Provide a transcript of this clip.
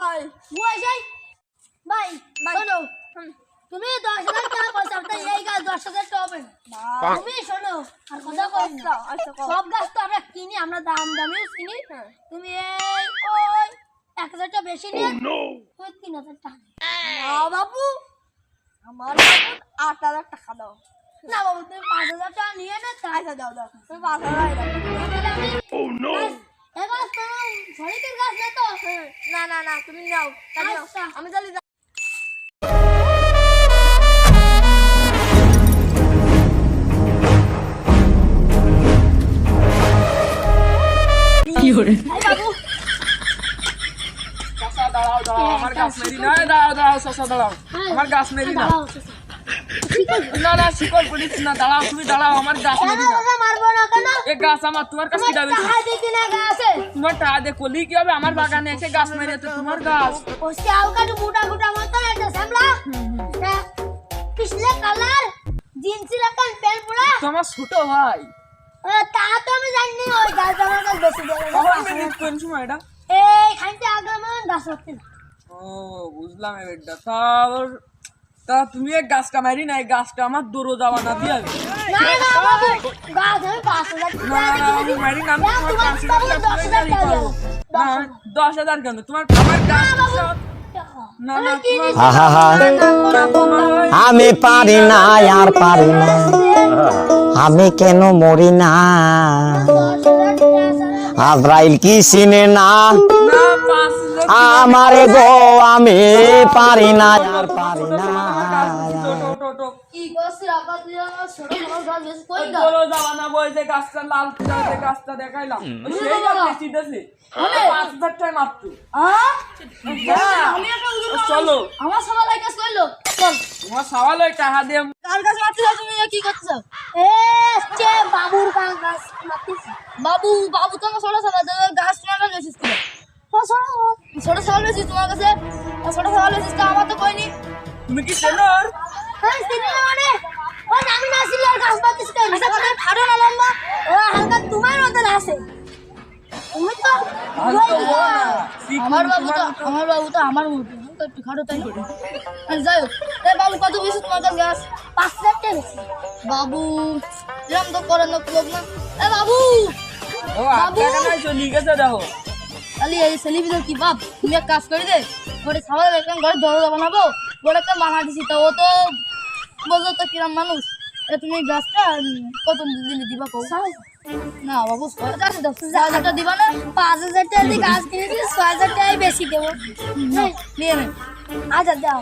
ভাই শোনো, তুমি 10,000 টাকা পয়সা এই গাছ 10,000 টাকা হবে। তুমি শোনো আর কথা কইছো, সব গাছ তো আমরা কিনি, আমরা দাম দামিও কিনি। তুমি এই ওই 1,000 টাকা বেশি নিয়ে 3,000 টাকা। না বাবু, আমার 8,000 টাকা দাও। না বাবু, তুমি 5,000 টাকা নিয়ে না। আচ্ছা দাও দাও, তুমি 5,000 দাও। এবার তো ঝড়িকের গাছ না তো। না না না, তুমি নাও, আচ্ছা। আমি তাহলে বাবু দাঁড়াও, আমার গাছ মেরি না। দাঁড়াও চাচা, দাঁড়াও, আমার গাছ মেরি না। না না, শিকল পড়িস না, দাঁড়াও, তুমি দাঁড়াও, আমার গাছ মেরি না। মারবো না কেন? এ গাছ আমার, তোমার কাছে কি দাবি? টাকা দিতে না গাছে তোমার টাকা দিয়ে কলি কি হবে? আমার বাগানে এসে গাছ মেরে তো তোমার গাছ। ওসকে আলকা তো মোটা মোটা মত একটা সামলা পিছলে কালার জিন্স লাগান প্যান্ট পরা। তোমার ছোট ভাই। তা তো আমি জানি না, ওই গাছ আমার কাছে বেশি দেবে না। কোন সময় এটা? এই খাইতে আগমন গাছ হচ্ছে না। ও বুঝলাম এবারটা। তা তুমি এক গাছটা মারি না, এই গাছটা আমার দৌড়ো যাওয়া না দিয়ে। না না বাবু, গাছ আমি 5,000 না না, আমি মারি না, আমি তোমার 5,000 টাকা করে গাড়ি পাবো। না 10,000 কেন? তোমার আমার গাছ না না, আমি পারি না আর পারি না, আমি কেন মরি না, আজরাইল কি চিনে না আমারে গো, আমি পারি না আর পারি না। কি করছিস আবার তুই? আমার ছোট ছোট গাছ বেশি কই না। দৌড়ো যাওয়া না, বই যে গাছটা লাল যে গাছটা দেখাইলাম, সেই গাছটা চিতেছি 5,000 টাকা মাত্র। আমি একটা উড়ো চলো, আমার সবাই লাইকাস কইলো। চল তোমার সওয়াল ওই টাকা দিয়ে। কার গাছ মারতে যাও তুমি? কি করতেছ? এ চে বাবুর গাছ মারতিস। বাবু তো আমার ছোট সবাই গাছ তোমার কাছে বেশি ছিল। ছোট সবাই বেশি তোমার কাছে, ছোট সবাই বেশি তো আমার তো কইনি। তুমি কি চেনোর? হ্যাঁ চিনি না মানে ও আমি না ছিল আর গাছ মারতিস কেন? আচ্ছা কথা ফাড়ো না লম্বা, ও হালকা তোমার মতন আছে। তুমি তো আমার বাবু তো আমার মতো একটু খাটো তাই করে। যাই হোক, বাবু কত বেশি তোমার কাছে গাছ? 5,000 টাকা বেশি। বাবু এরকম তো করেন না লোক না। বাবু ও টাকা নাই, চলে গেছে দেখো। খালি এই সেলিব্রিটি কি বাপ, তুমি এক কাজ করে দে, ঘরে খাবার একটা ঘরে দরজা বানাবো, ঘরে একটা বানা দিছি। তা ও তো বোঝো তো কিরম মানুষ। তুমি গাছটা কত দিলে দিবা কও? না বাবু 6,000 টাকা দিবা না? 5,000 টাকা দিয়ে গাছ কিনেছি, 6,000 টাকাই বেশি দেবো। নিয়ে নে। আচ্ছা দাও।